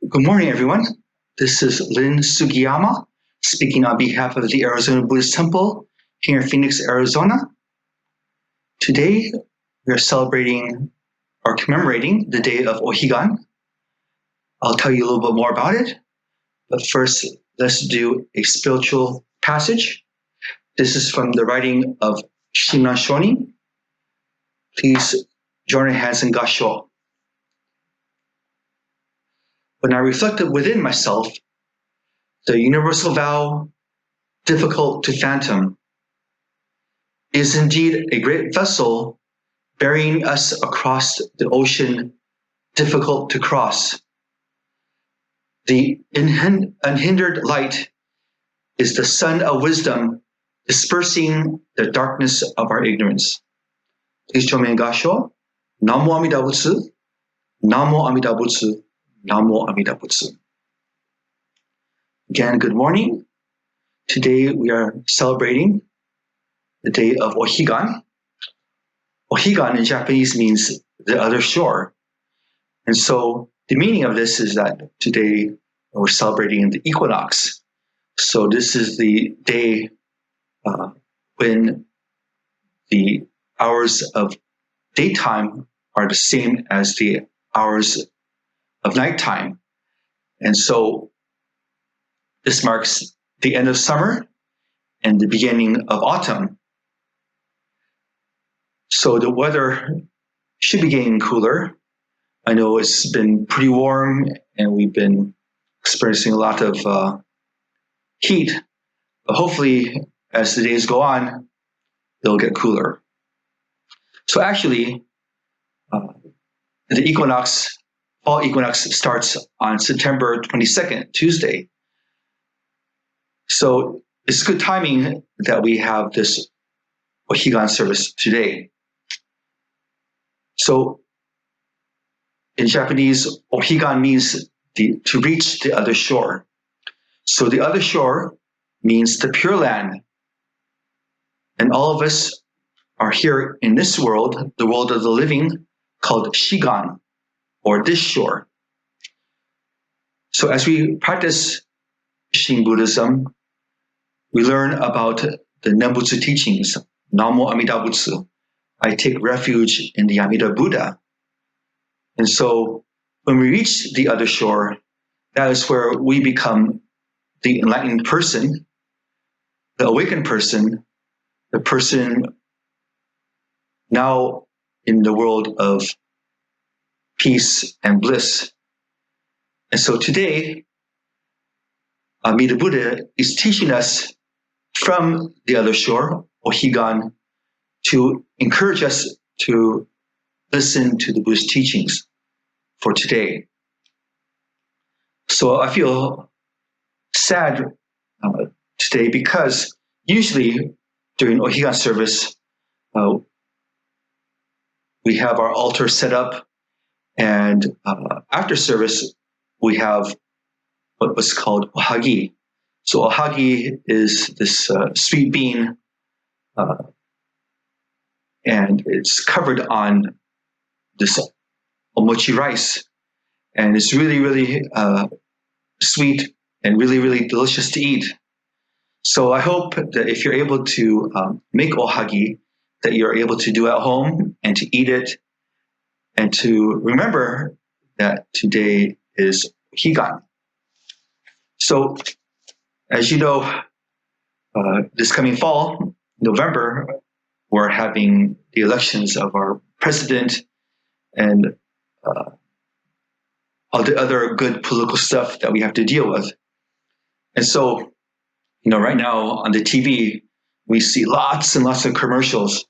Good morning, everyone. This is Lynn Sugiyama speaking on behalf of the Arizona Buddhist Temple here in Phoenix, Arizona. Today, we are celebrating or commemorating the day of Ohigan. I'll tell you a little bit more about it, but first, let's do a spiritual passage. This is from the writing of Shinran Shoni. Please join your hands in Gasho. When I reflected within myself, the universal vow, difficult to fathom, is indeed a great vessel bearing us across the ocean, difficult to cross. The unhindered light is the sun of wisdom, dispersing the darkness of our ignorance. Please join me in Gasho. Namo Amida Butsu, Namo Amida Butsu, Namo Amida Butsu. Again, good morning. Today we are celebrating the day of Ohigan. Ohigan in Japanese means the other shore. And so the meaning of this is that today we're celebrating the equinox. So this is the day when the hours of daytime are the same as the hours of nighttime. And so this marks the end of summer and the beginning of autumn. So the weather should be getting cooler. I know it's been pretty warm and we've been experiencing a lot of heat, but hopefully as the days go on, it'll get cooler. So actually, the fall equinox starts on September 22nd, Tuesday. So it's good timing that we have this Ohigan service today. So in Japanese, Ohigan means to reach the other shore. So the other shore means the Pure Land. And all of us are here in this world, the world of the living, called Shigan, or this shore. So as we practice Shin Buddhism, we learn about the Nembutsu teachings, Namo Amida Butsu. I take refuge in the Amida Buddha. And so when we reach the other shore, that is where we become the enlightened person, the awakened person, the person now in the world of peace and bliss. And so today, Amida Buddha is teaching us from the other shore, Ohigan, to encourage us to listen to the Buddhist teachings for today. So I feel sad today because usually during Ohigan service, we have our altar set up, and after service, we have what was called ohagi. So ohagi is this sweet bean, and it's covered on this omochi rice. And it's really, really sweet and really, really delicious to eat. So I hope that if you're able to make ohagi, that you're able to do at home and to eat it, and to remember that today is Higan. So, as you know, this coming fall, November, we're having the elections of our president and all the other good political stuff that we have to deal with. And so, right now on the TV, we see lots and lots of commercials.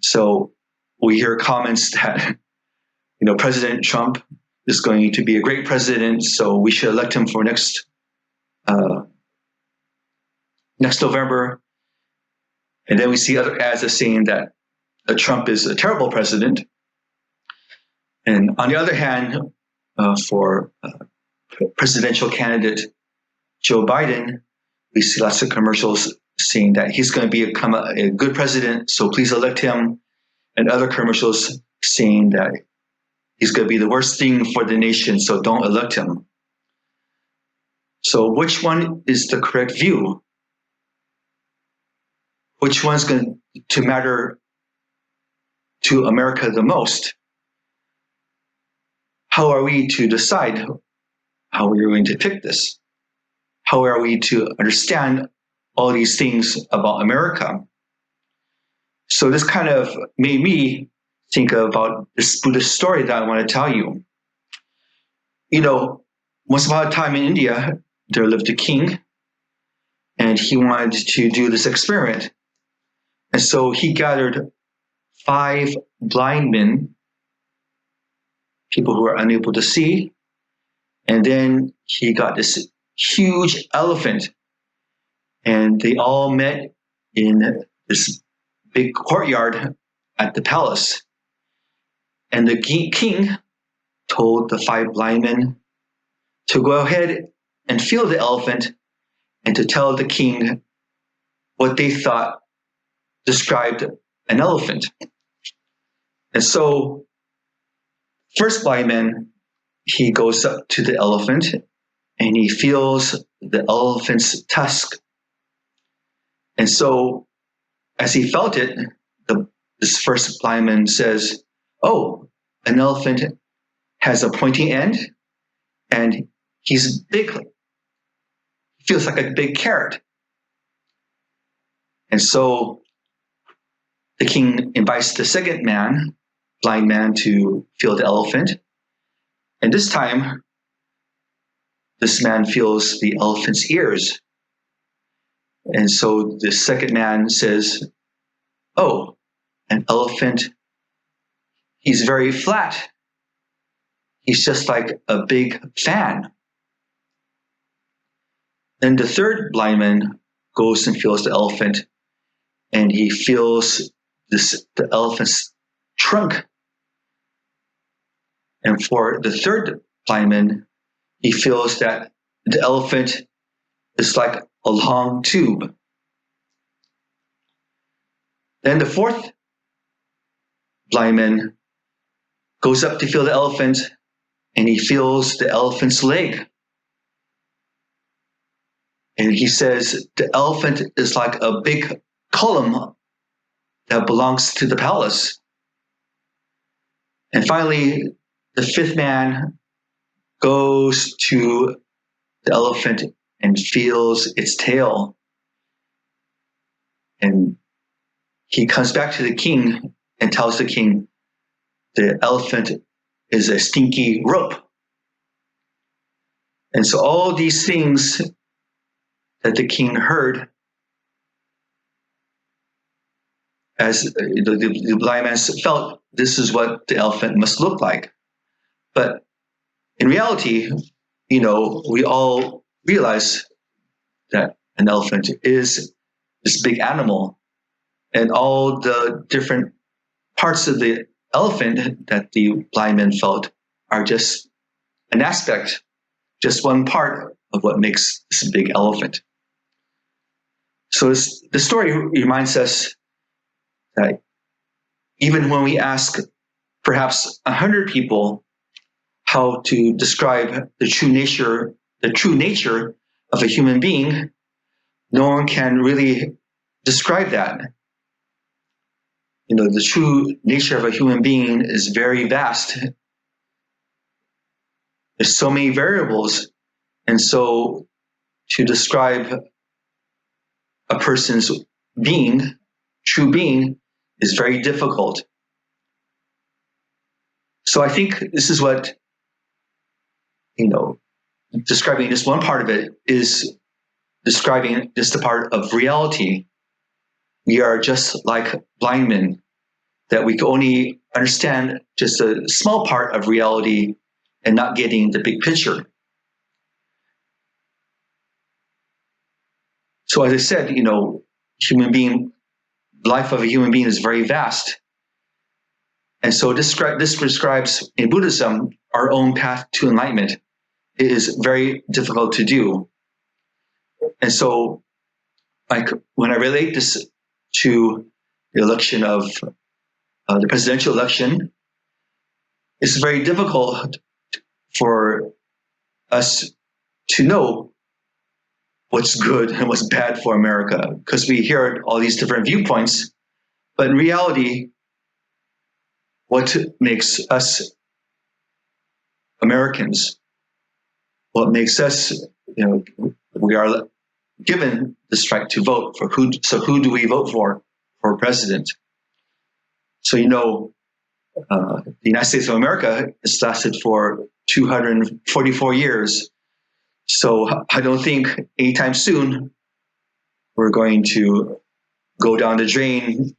So we hear comments that, President Trump is going to be a great president, so we should elect him for next November. And then we see other ads that saying that Trump is a terrible president. And on the other hand, for presidential candidate Joe Biden, we see lots of commercials saying that he's going to become a good president, so please elect him, and other commercials saying that he's going to be the worst thing for the nation, so don't elect him. So which one is the correct view? Which one's going to matter to America the most? How are we to decide how we're going to pick this? How are we to understand all these things about America? So this kind of made me think about this Buddhist story that I want to tell you. Once upon a time in India, there lived a king, and he wanted to do this experiment. And so he gathered 5 blind men, people who are unable to see, and then he got this huge elephant, and they all met in this big courtyard at the palace. And the king told the 5 blind men to go ahead and feel the elephant and to tell the king what they thought described an elephant. And so, first blind man, he goes up to the elephant and he feels the elephant's tusk. And so, as he felt it, this first blind man says, "Oh, an elephant has a pointy end and he's big. He feels like a big carrot." And so the king invites the second man, blind man, to feel the elephant. And this time, this man feels the elephant's ears. And so the second man says, "Oh, an elephant, he's very flat. He's just like a big fan." Then the third blind man goes and feels the elephant, and he feels the elephant's trunk. And for the third blind man, he feels that the elephant is like a long tube. Then the fourth blind man goes up to feel the elephant, and he feels the elephant's leg. And he says the elephant is like a big column that belongs to the palace. And finally, the fifth man goes to the elephant and feels its tail. And he comes back to the king and tells the king the elephant is a stinky rope. And so all these things that the king heard, as the blind man felt, this is what the elephant must look like. But in reality, we all realize that an elephant is this big animal, and all the different parts of the elephant that the blind man felt are just an aspect, just one part of what makes this big elephant. So the story reminds us that even when we ask perhaps 100 people how to describe the true nature of a human being, no one can really describe that. The true nature of a human being is very vast. There's so many variables. And so to describe a person's true being, is very difficult. So I think this is what, describing just one part of it is describing just a part of reality. We are just like blind men, that we can only understand just a small part of reality and not getting the big picture. So as I said, life of a human being is very vast. And so this prescribes in Buddhism our own path to enlightenment. It is very difficult to do. And so when I relate this to the election of the presidential election, it's very difficult for us to know what's good and what's bad for America, because we hear all these different viewpoints. But in reality, what makes us Americans, what makes us, we are given this right to vote for who. So who do we vote for president? So the United States of America has lasted for 244 years. So I don't think anytime soon we're going to go down the drain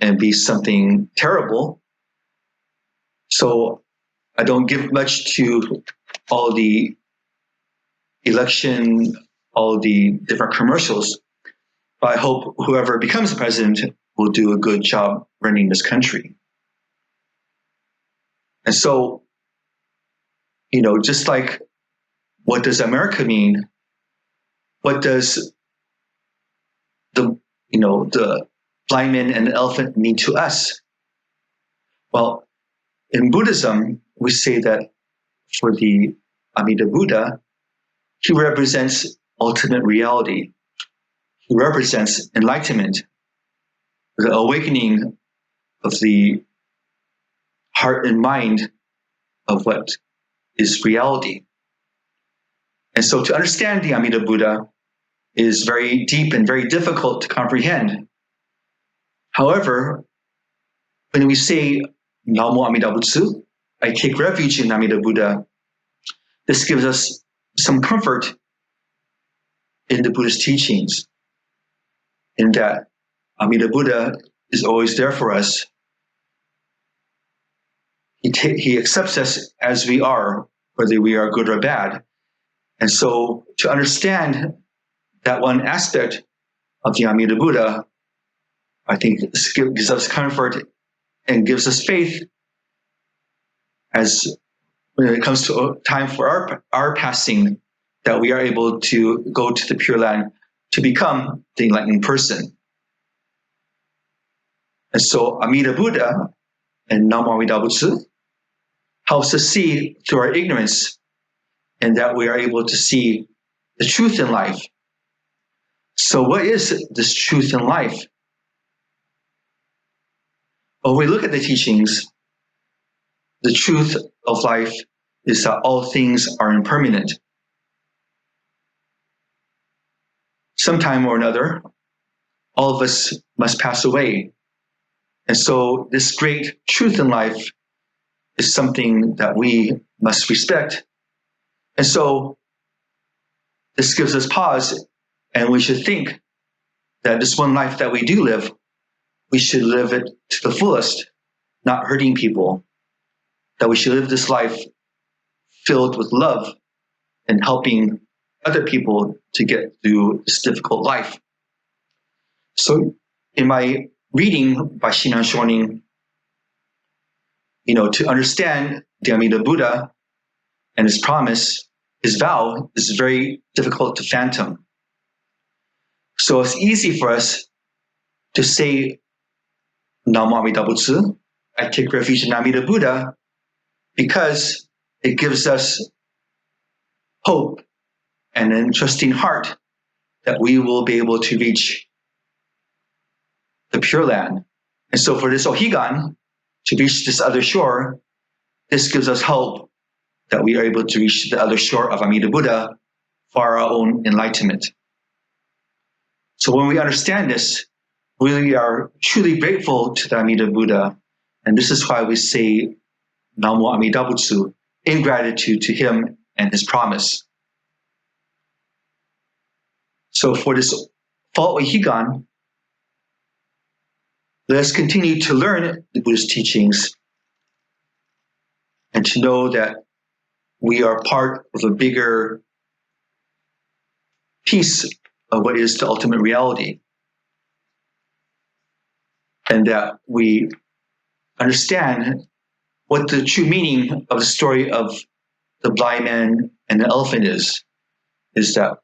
and be something terrible. So I don't give much to all the election, all the different commercials, but I hope whoever becomes the president will do a good job running this country. And so, just like, what does America mean? What does the blind man and the elephant mean to us? Well, in Buddhism, we say that for the Amida Buddha, he represents ultimate reality. He represents enlightenment, the awakening of the heart and mind of what is reality. And so to understand the Amida Buddha is very deep and very difficult to comprehend. However, when we say Namo Amida Butsu, I take refuge in Amida Buddha, this gives us some comfort in the Buddhist teachings, in that Amida Buddha is always there for us. He accepts us as we are, whether we are good or bad. And so to understand that one aspect of the Amida Buddha, I think this gives us comfort and gives us faith as when it comes to time for our passing, that we are able to go to the Pure Land to become the enlightened person. And so Amida Buddha and Namo Amida Butsu helps us see through our ignorance, and that we are able to see the truth in life. So what is this truth in life? When we look at the teachings, the truth of life is that all things are impermanent. Sometime or another, all of us must pass away. And so this great truth in life is something that we must respect. And so this gives us pause, and we should think that this one life that we do live, we should live it to the fullest, not hurting people. That we should live this life filled with love and helping other people to get through this difficult life. So in my reading by Shinan Shonin, to understand the Amida Buddha and his promise, his vow, is very difficult to fathom. So it's easy for us to say Namo Amida Butsu, I take refuge in Amida Buddha, because it gives us hope and an trusting heart that we will be able to reach the Pure Land. And so for this Ohigan to reach this other shore, this gives us hope that we are able to reach the other shore of Amida Buddha for our own enlightenment. So when we understand this, we are truly grateful to the Amida Buddha. And this is why we say Namo Amida Butsu, in gratitude to him and his promise. So for this fall Ohigan, let us continue to learn the Buddhist teachings and to know that we are part of a bigger piece of what is the ultimate reality. And that we understand what the true meaning of the story of the blind man and the elephant is that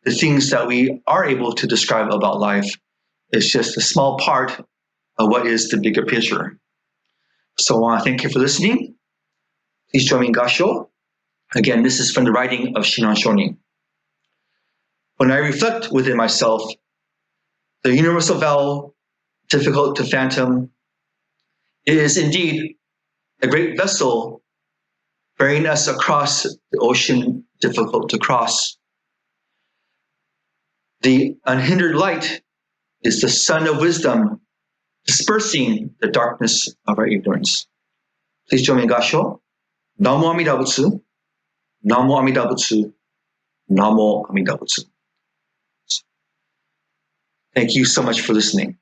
the things that we are able to describe about life is just a small part of what is the bigger picture. So I want to thank you for listening. Please join me in Gasho. Again, this is from the writing of Shinan Shonin. When I reflect within myself, the universal vow, difficult to fathom, is indeed a great vessel bearing us across the ocean difficult to cross. The unhindered light is the sun of wisdom, dispersing the darkness of our ignorance. Please join me in Gasho. Namo Amida Butsu. Namo Amida Butsu. Namo Amida Butsu. Thank you so much for listening.